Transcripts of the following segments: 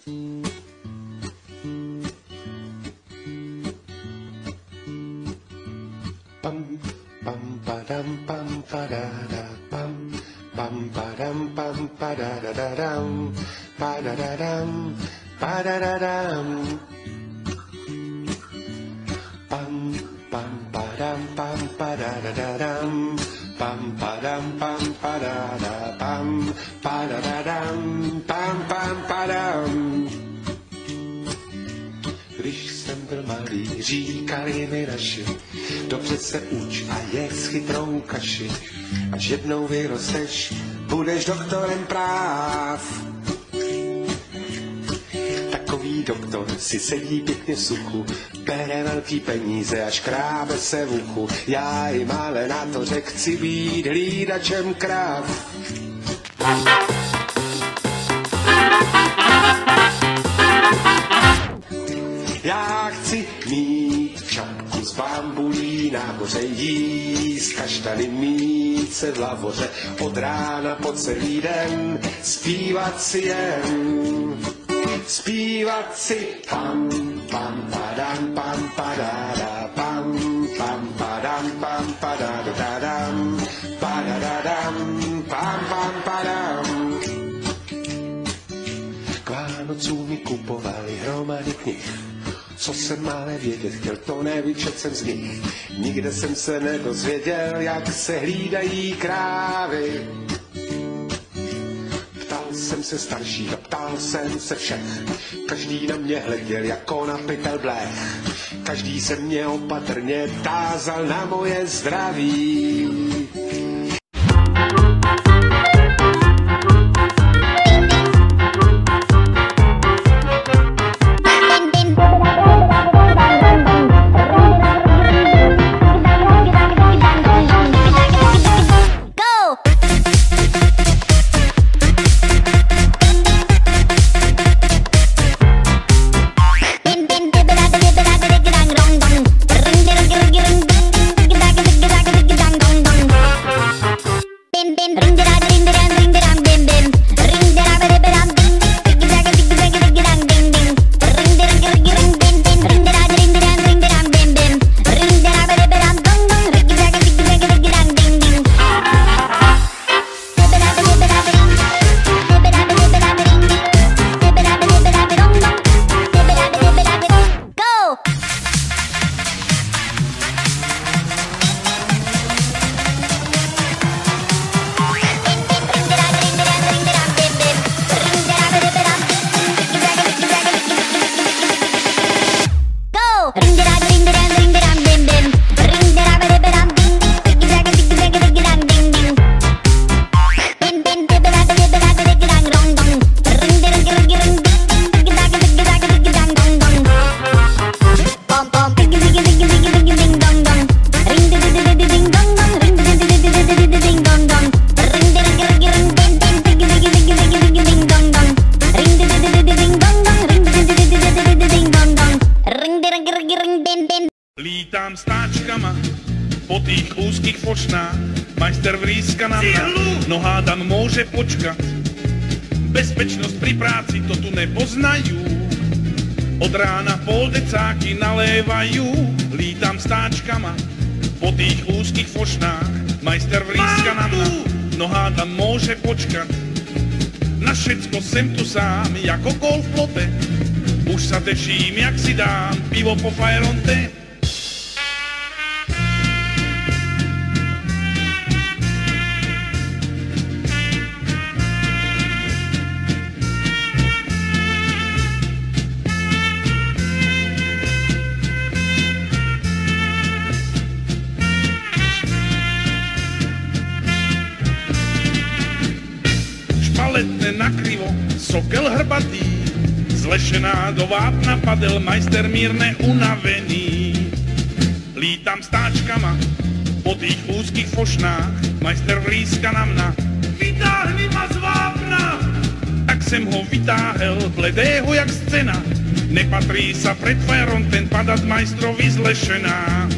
Pam pam padam pam padada pam pam padam pam padadadam padadadam padadadam pam pam padam pam padadadam pam padam pam padada pam padadadam pam pam padam. Když jsem byl malý, říkali mi naši, dobře se uč a jedz chytrou kaši, až jednou vyrosteš, budeš doktorem práv. Takový doktor si sedí pěkně v suchu, bere velký peníze a škrábe se v uchu. Já jim ale na to řek, chci být hlídačem kráv. Já chci mít čapku z bambulí, nahoře jíst kaštany, mít se v lavoře od rána po celý den, zpívat si jen, zpívat si pam, pam, padam, pam, padada, pam, pam, padam, pam, padadadam, padadadam, pam, pam, padam. K Vánocům mi kupovali hromady knih, co jsem ale vědět chtěl, to nevyčet jsem z nich. Nikde jsem se nedozvěděl, jak se hlídají krávy. Ptal jsem se starších a ptal jsem se všech. Každý na mě hleděl jako na pytel blech. Každý se mě opatrně tázal na moje zdraví. Lítám stáčkama po tých úzkých fočnách, majster vrýska na mňa, no hádam môže počkať. Bezpečnosť pri práci to tu nepoznajú, od rána pol decáky nalévajú. Lítam stáčkama po tých úzkých fočnách, majster vrýska na mňa, no hádam môže počkať. Na všetko sem tu sám, jako kol v plote, už sa teším, jak si dám pivo po Fajronte. Letne nakrivo, sokel hrbatý, zlešená do vápna padel majster mírne unavený. Lítam stáčkama po tých úzkých fošnách, majster vrýska na mňa, vytáhni ma z vápna. Tak sem ho vytáhel, bledého jak scéna, nepatrí sa pred fajerom ten padat majstrovi zlešená.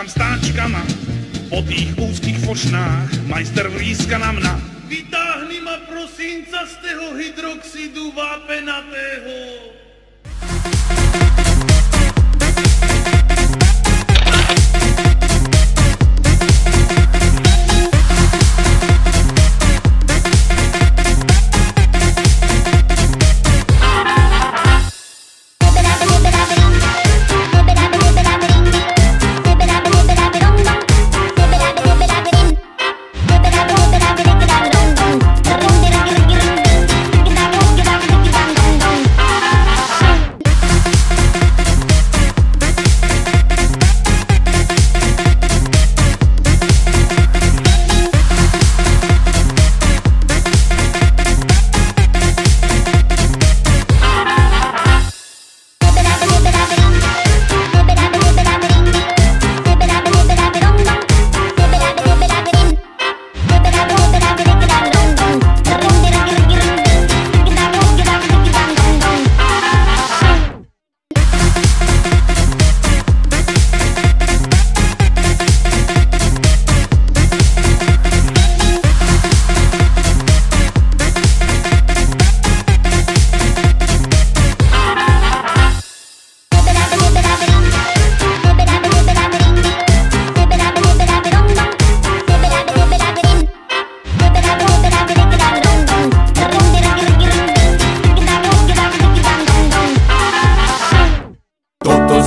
tam stáčkama po tých úzkých fošnách, majster vríska na mna. Vytáhni ma prosínca z toho hydroxidu vápenatého.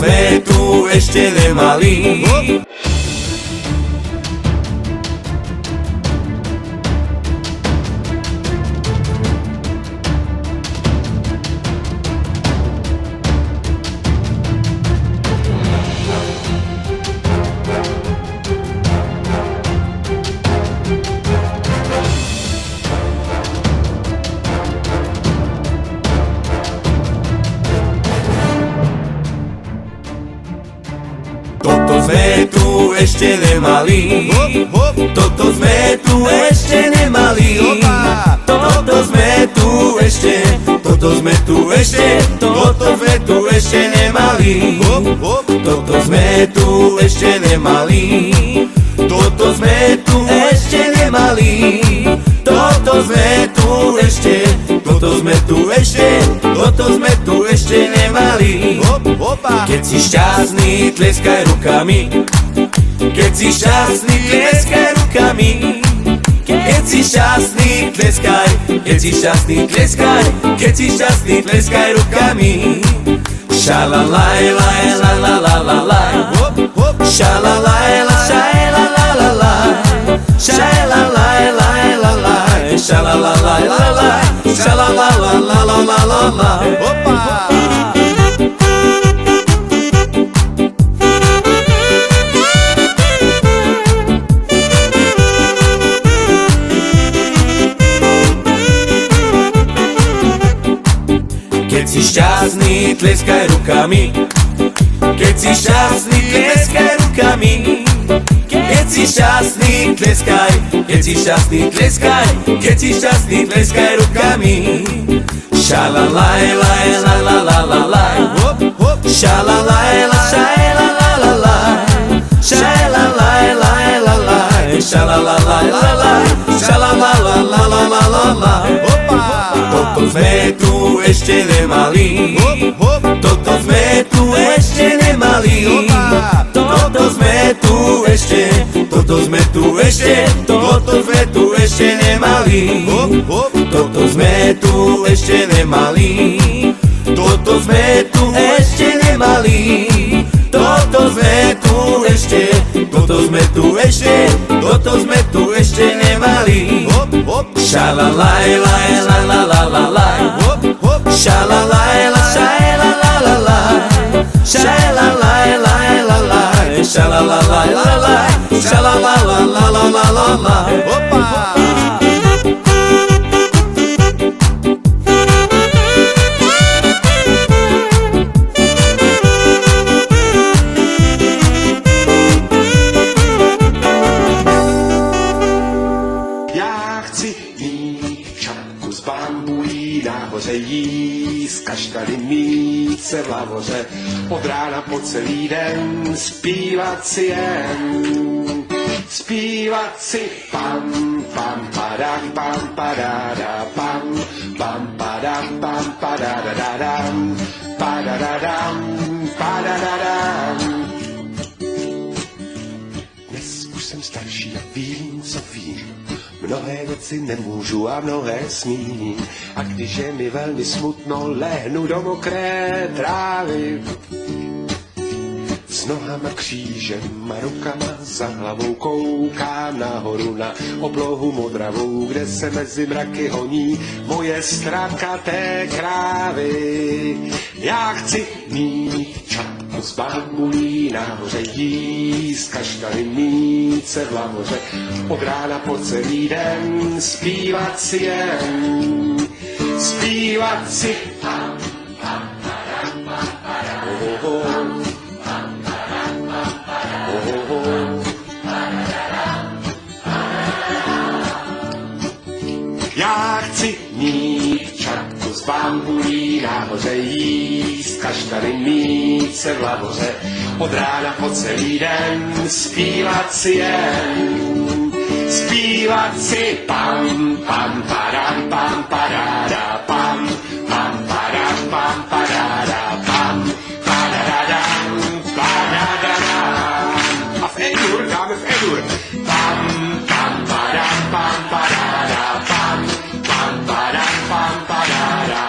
Sme tu ešte nemali. Sme tu ešte nemali. Toto sme tu ešte nemali. Toto sme tu ešte. Toto sme tu ešte. Toto sme tu ešte nemali. Toto sme tu ešte nemali. Toto sme tu ešte nemali. Toto sme tu ešte. Toto sme tu ešte. Toto sme tu ešte nemali. Keď si šťastný, tleskaj rukami. Keď si šťastný, tleskaj rukami. Keď si šťastný, tleskaj. Keď si šťastný, tleskaj. Keď si šťastný, tleskaj rukami. Šalalaj, laj, la la la la laj. Šalalaj, la, šaj, la la la laj. Šalalaj, laj, la laj. Šalalaj, la laj. Šalalaj, la la la la la laj. Keď si šťastný, tleskaj rukami. Keď si šťastný, tleskaj rukami. Keď si šťastný, tleskaj. Keď si šťastný, tleskaj. Keď si šťastný, tleskaj rukami. Šalalaj, laj, la la la la laj. Šalalaj, la, šaj, la la la laj. Šalalaj, laj, la laj. Šalalaj, la laj. Šalalaj, la la la la la laj. Toto sme tu ešte nemali. Toto sme tu ešte nemali. Toto sme tu ešte. Toto sme tu ešte. Toto sme tu ešte nemali. Toto sme tu ešte nemali. Toto sme tu ešte nemali. Toto sme tu ešte. Toto sme tu ešte. Toto sme tu ešte nemali. Šalalaj, laj, la la la la laj. Šalalaj, la, šaj, la la la laj. Šalalaj, laj, la laj. Šalalaj, la laj. Šalalaj, la la la la la laj. Já chci mít čapku z bambulí. nahoře jíst, kaštany mít se v lavoře, od rána po celý den zpívat si jen. Zpívat si pam, pam, padam, pam, padada, pam, pam, padam, pam, padadadadam, padadadam, padadadam. Dnes už jsem starší a vím, co vím. Mnohé věci nemůžu a mnohé smím. A když je mi velmi smutno, lehnu do mokré trávy. S nohama křížem a rukama za hlavou koukám nahoru na oblohu modravou, kde se mezi mraky honí moje strakaté krávy. Já chci mít čapku z bambulí, nahoře jíst, kaštany mít se v lavoře, od rána po celý den zpívat si jen. Zpívat si pam, pam, padam, pam, padam, já chci mít čapku z bambulí, nahoře jíst, kaštany mít se v lavoře, od rána po celý den zpívat si jen. Zpívat si pam, pam, padam, pam, padáda, pam, pam, padam, pam, padáda, pam, padadadam, padadadam. A v E-dur dáme v E-dur. Pam, pam, padam, pam, padáda, pam, pam, padam, pam, padáda.